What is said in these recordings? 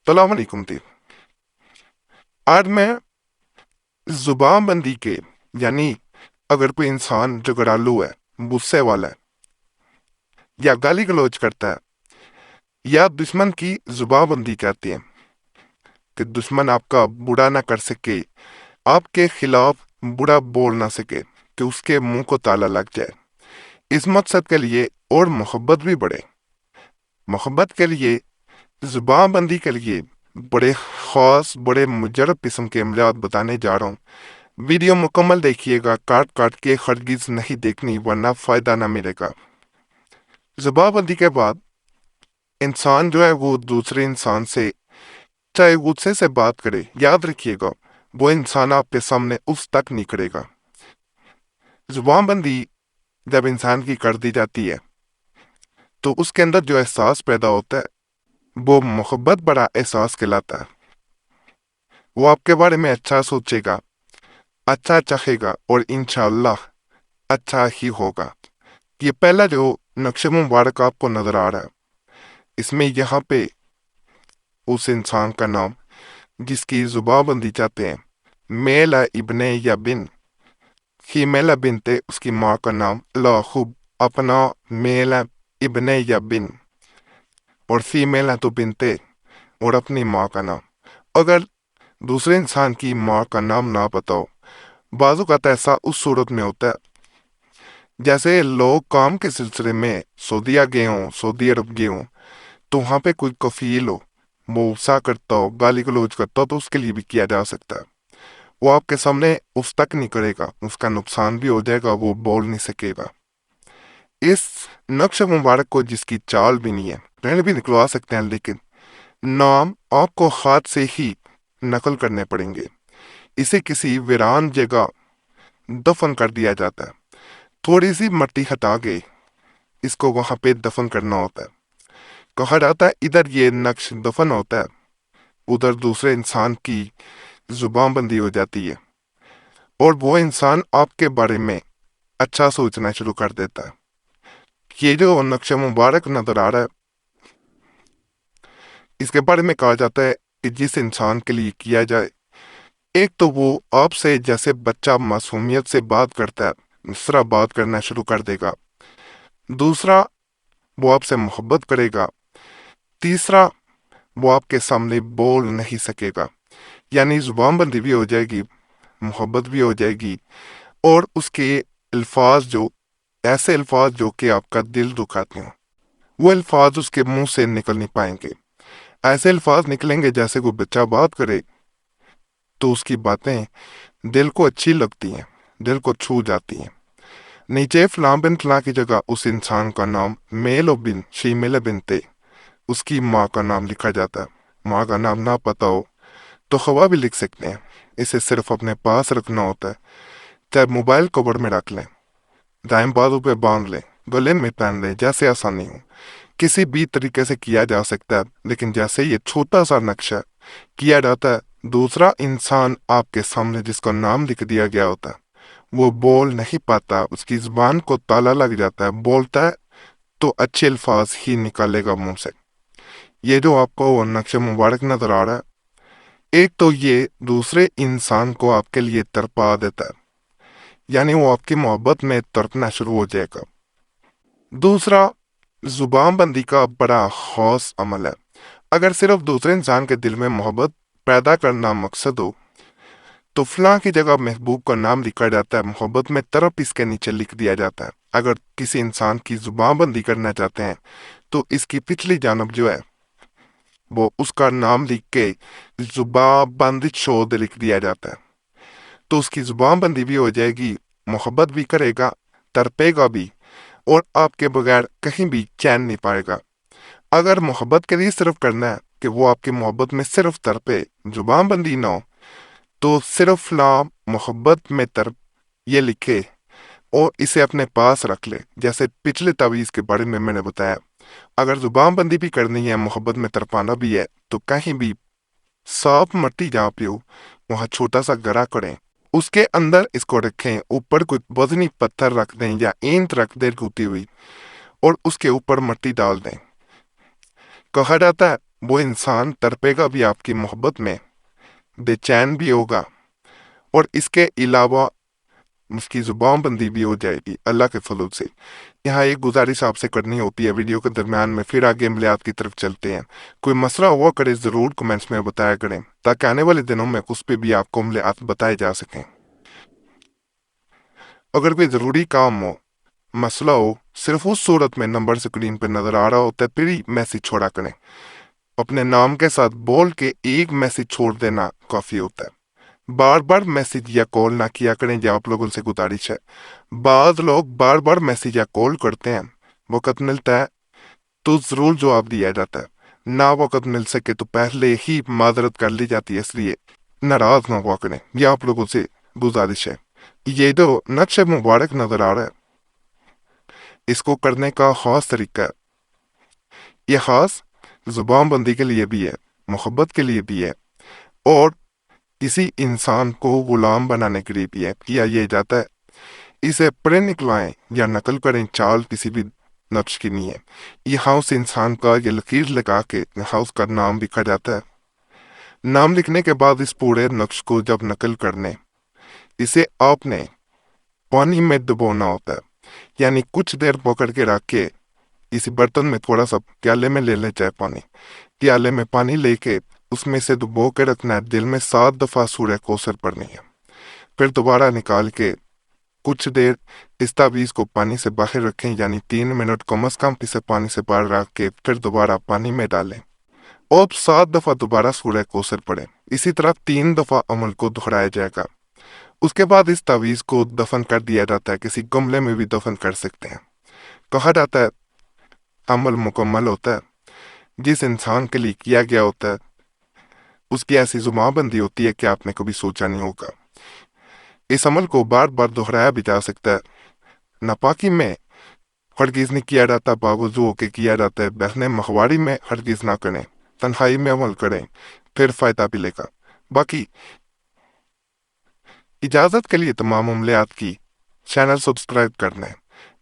السلام علیکم تی آج میں زبان بندی کے یعنی اگر کوئی انسان جھگڑالو ہے، غصے والا ہے یا گالی گلوچ کرتا ہے یا دشمن کی زبان بندی کہتے ہیں کہ دشمن آپ کا برا نہ کر سکے، آپ کے خلاف برا بول نہ سکے، کہ اس کے منہ کو تالا لگ جائے، اس مقصد کے لیے اور محبت بھی بڑھے، محبت کے لیے، زبان بندی کے لیے بڑے خاص بڑے مجرب قسم کے عملیات بتانے جا رہا ہوں۔ ویڈیو مکمل دیکھیے گا، کاٹ کاٹ کے ہرگز نہیں دیکھنی ورنہ فائدہ نہ ملے گا۔ زبان بندی کے بعد انسان جو ہے وہ دوسرے انسان سے چاہے غصے سے بات کرے، یاد رکھیے گا وہ انسان آپ کے سامنے اس تک نہیں کرے گا۔ زبان بندی جب انسان کی کر دی جاتی ہے تو اس کے اندر جو احساس پیدا ہوتا ہے وہ محبت بڑا احساس کہلاتا ہے۔ وہ آپ کے بارے میں اچھا سوچے گا، اچھا چاہے گا اور انشاءاللہ اچھا ہی ہوگا۔ یہ پہلا جو نقش مبارک آپ کو نظر آ رہا ہے، اس میں یہاں پہ اس انسان کا نام جس کی زبان بندی چاہتے ہیں، میل ہے ابن یا بن، فیمیل ہے بنت، اس کی ماں کا نام لا خوب اپنا میل ہے ابن یا بن اور فیمیل ہے تو بنت اور اپنی ماں کا نام۔ اگر دوسرے انسان کی ماں کا نام نہ پتا ہو، بعض اوقات ایسا اس صورت میں ہوتا ہے جیسے لوگ کام کے سلسلے میں سعودیہ گئے ہوں، سعودی عرب گئے ہوں، تو وہاں پہ کوئی کفیل ہو، وہ غصہ کرتا ہو، گالی گلوچ کرتا ہو، تو اس کے لیے بھی کیا جا سکتا ہے۔ وہ آپ کے سامنے اس تک نہیں کرے گا، اس کا نقصان بھی ہو جائے گا، وہ بول نہیں سکے گا۔ اس نقش مبارک کو جس کی چال بھی نہیں ہے، رہنے بھی نکلوا سکتے ہیں، لیکن نام آپ کو ہاتھ سے ہی نقل کرنے پڑیں گے۔ اسے کسی ویران جگہ دفن کر دیا جاتا ہے، تھوڑی سی مٹی ہٹا کے اس کو وہاں پہ دفن کرنا ہوتا ہے۔ کہا جاتا ہے ادھر یہ نقش دفن ہوتا ہے، ادھر دوسرے انسان کی زبان بندی ہو جاتی ہے اور وہ انسان آپ کے بارے میں اچھا سوچنا شروع کر دیتا ہے۔ یہ جو نقش مبارک نظر آ رہا ہے، اس کے بارے میں کہا جاتا ہے کہ جس انسان کے لیے کیا جائے، ایک تو وہ آپ سے جیسے بچہ معصومیت سے بات کرتا ہے اس طرح بات کرنا شروع کر دے گا، دوسرا وہ آپ سے محبت کرے گا، تیسرا وہ آپ کے سامنے بول نہیں سکے گا، یعنی زبان بندی بھی ہو جائے گی، محبت بھی ہو جائے گی، اور اس کے الفاظ جو ایسے الفاظ جو کہ آپ کا دل دکھاتے ہوں، وہ الفاظ اس کے منہ سے نکل نہیں پائیں گے۔ ایسے الفاظ نکلیں گے جیسے کوئی بچہ بات کرے تو اس کی باتیں دل کو اچھی لگتی ہیں، دل کو چھو جاتی ہیں۔ نیچے فلاں بن فلاں کی جگہ اس انسان کا نام میل و بن شیمیل بنتے، اس کی ماں کا نام لکھا جاتا ہے۔ ماں کا نام نہ پتا ہو تو خواہ بھی لکھ سکتے ہیں، اسے صرف اپنے پاس رکھنا ہوتا ہے، چاہے موبائل کور میں رکھ لیں، دائیں بازو پہ باندھ لیں، گلے میں پہن لیں، جیسے آسانی ہو، کسی بھی طریقے سے کیا جا سکتا ہے۔ لیکن جیسے یہ چھوٹا سا نقشہ کیا جاتا ہے، دوسرا انسان آپ کے سامنے جس کا نام لکھ دیا گیا ہوتا ہے وہ بول نہیں پاتا، اس کی زبان کو تالا لگ جاتا ہے، بولتا ہے تو اچھے الفاظ ہی نکالے گا منہ سے۔ یہ جو آپ کو وہ نقش مبارک نظر آ رہا ہے، ایک تو یہ دوسرے انسان کو آپ کے لیے تڑپا دیتا ہے، یعنی وہ آپ کی محبت میں تڑپنا شروع ہو جائے گا۔ دوسرا زبان بندی کا بڑا خاص عمل ہے۔ اگر صرف دوسرے انسان کے دل میں محبت پیدا کرنا مقصد ہو تو فلاں کی جگہ محبوب کا نام لکھا جاتا ہے، محبت میں تڑپ اس کے نیچے لکھ دیا جاتا ہے۔ اگر کسی انسان کی زبان بندی کرنا چاہتے ہیں تو اس کی پچھلی جانب جو ہے وہ اس کا نام لکھ کے زبان بند شود لکھ دیا جاتا ہے، تو اس کی زبان بندی بھی ہو جائے گی، محبت بھی کرے گا، تڑپے گا بھی، اور آپ کے بغیر کہیں بھی چین نہیں پائے گا۔ اگر محبت کے لیے صرف کرنا ہے کہ وہ آپ کی محبت میں صرف تڑپے، زبان بندی نہ ہو، تو صرف لا محبت میں تڑپ یہ لکھے اور اسے اپنے پاس رکھ لے، جیسے پچھلے تعویذ کے بارے میں نے بتایا۔ اگر زبان بندی بھی کرنی ہے، محبت میں تڑپانا بھی ہے، تو کہیں بھی صاف مٹی جہاں پہ ہو وہاں چھوٹا سا گڑھا کریں، اس کے اندر اس کو رکھیں، اوپر کوئی وزنی پتھر رکھ دیں یا اینٹ رکھ دیں گوتی ہوئی، اور اس کے اوپر مٹی ڈال دیں۔ کہا جاتا ہے وہ انسان تڑپے بھی آپ کی محبت میں، بے چین بھی ہوگا، اور اس کے علاوہ اس کی زبان بندی بھی ہو جائے گی اللہ کے فضل سے۔ یہاں ایک گزارش آپ سے کرنی ہوتی ہے ویڈیو کے درمیان میں، پھر آگے عملیات کی طرف چلتے ہیں۔ کوئی مسئلہ ہوا کرے ضرور کمنٹس میں بتایا کریں، تاکہ آنے والے دنوں میں اس پہ بھی آپ کو عملیات بتائے جا سکیں۔ اگر کوئی ضروری کام ہو، مسئلہ ہو، صرف اس صورت میں نمبر اسکرین پہ نظر آ رہا ہوتا ہے پھر ہی میسج چھوڑا کریں۔ اپنے نام کے ساتھ بول کے ایک میسج چھوڑ دینا کافی ہوتا ہے۔ بار بار میسج یا کال نہ کیا کریں، یہ آپ لوگوں سے گزارش ہے۔ بعض لوگ بار بار میسج یا کال کرتے ہیں، وقت ملتا ہے تو ضرور جواب دیا جاتا ہے، نہ وقت مل سکے تو پہلے ہی معذرت کر لی جاتی ہے، اس لیے ناراض نہ ہوا کریں، یہ آپ لوگوں سے گزارش ہے۔ یہ جو نقش مبارک نظر آ رہا ہے، اس کو کرنے کا خاص طریقہ ہے۔ یہ خاص زبان بندی کے لیے بھی ہے، محبت کے لیے بھی ہے، اور کسی انسان کو غلام بنانے کے لیے بھی ہے کیا یہ جاتا ہے۔ اسے پڑھیں نکلائیں یا نقل کریں، چال کسی بھی نقش کی نہیں ہے۔ یہاں اس انسان کا یہ لکیر لگا کے یہاں اس کا نام لکھا جاتا ہے۔ نام لکھنے کے بعد اس پورے نقش کو جب نقل کرنے، اسے آپ نے پانی میں ڈبونا ہوتا ہے، یعنی کچھ دیر پکڑ کے رکھ کے اسی برتن میں تھوڑا سا پیالے میں لے چاہے پانی، پیالے میں پانی لے کے اس میں سے ڈبو کے رکھنا ہے، دل میں 7 دفعہ سورہ کوثر پڑھنی ہے، پھر دوبارہ نکال کے کچھ دیر اس تعویذ کو پانی سے باہر رکھیں، یعنی 3 منٹ کم از کم اسے پانی سے باہر رکھ کے پھر دوبارہ پانی میں ڈالیں، اور 7 دفعہ دوبارہ سورہ کوثر پڑھیں۔ اسی طرح 3 دفعہ عمل کو دہرایا جائے گا۔ اس کے بعد اس تعویذ کو دفن کر دیا جاتا ہے، کسی گملے میں بھی دفن کر سکتے ہیں۔ کہا جاتا ہے عمل مکمل ہوتا ہے جس انسان کے لیے کیا گیا ہوتا ہے، اس کی ایسی زبان بندی ہوتی ہے کہ آپ نے کبھی سوچا نہیں ہوگا۔ اس عمل کو بار بار دہرایا بھی جا سکتا ہے۔ ناپاکی میں ہرگز نہیں کیا جاتا، باوضو ہو کے کیا جاتا ہے۔ بہنے مخواری میں ہرگز نہ کریں، تنہائی میں عمل کریں، پھر فائدہ ملے گا۔ باقی اجازت کے لیے تمام عملیات کی چینل سبسکرائب کرنا ہے،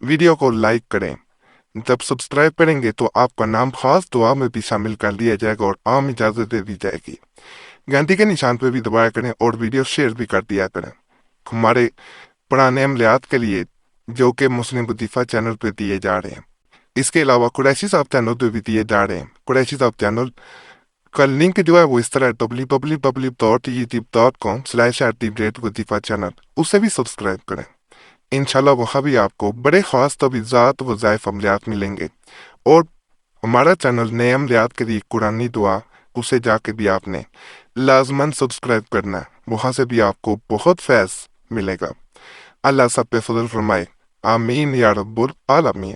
ویڈیو کو لائک کریں۔ جب سبسکرائب کریں گے تو آپ کا نام خاص دعا میں بھی شامل کر لیا جائے گا اور عام اجازت دے دی جائے گی۔ گھنٹی کے نشان پہ بھی دبایا کریں اور ویڈیو شیئر بھی کر دیا کریں ہمارے پرانے عملیات کے لیے جو کہ مسلم وظیفہ چینل پہ دیے جا رہے ہیں۔ اس کے علاوہ قریشی صاحب چینل پہ بھی دیے جا رہے ہیں۔ قریشی صاحب چینل کا لنک جو ہے وہ اس طرح www.youtube.com/وظیفہ چینل، اسے بھی سبسکرائب کریں۔ انشاءاللہ وہاں بھی آپ کو بڑے خاص توضیحات وظائف عملیات ملیں گے، اور ہمارا چینل نئے عملیات کے لیے قرآنی دعا، اسے جا کے بھی آپ نے لازماً سبسکرائب کرنا ہے، وہاں سے بھی آپ کو بہت فیض ملے گا۔ اللہ سب پہ فضل فرمائے، آمین یا رب العالمین۔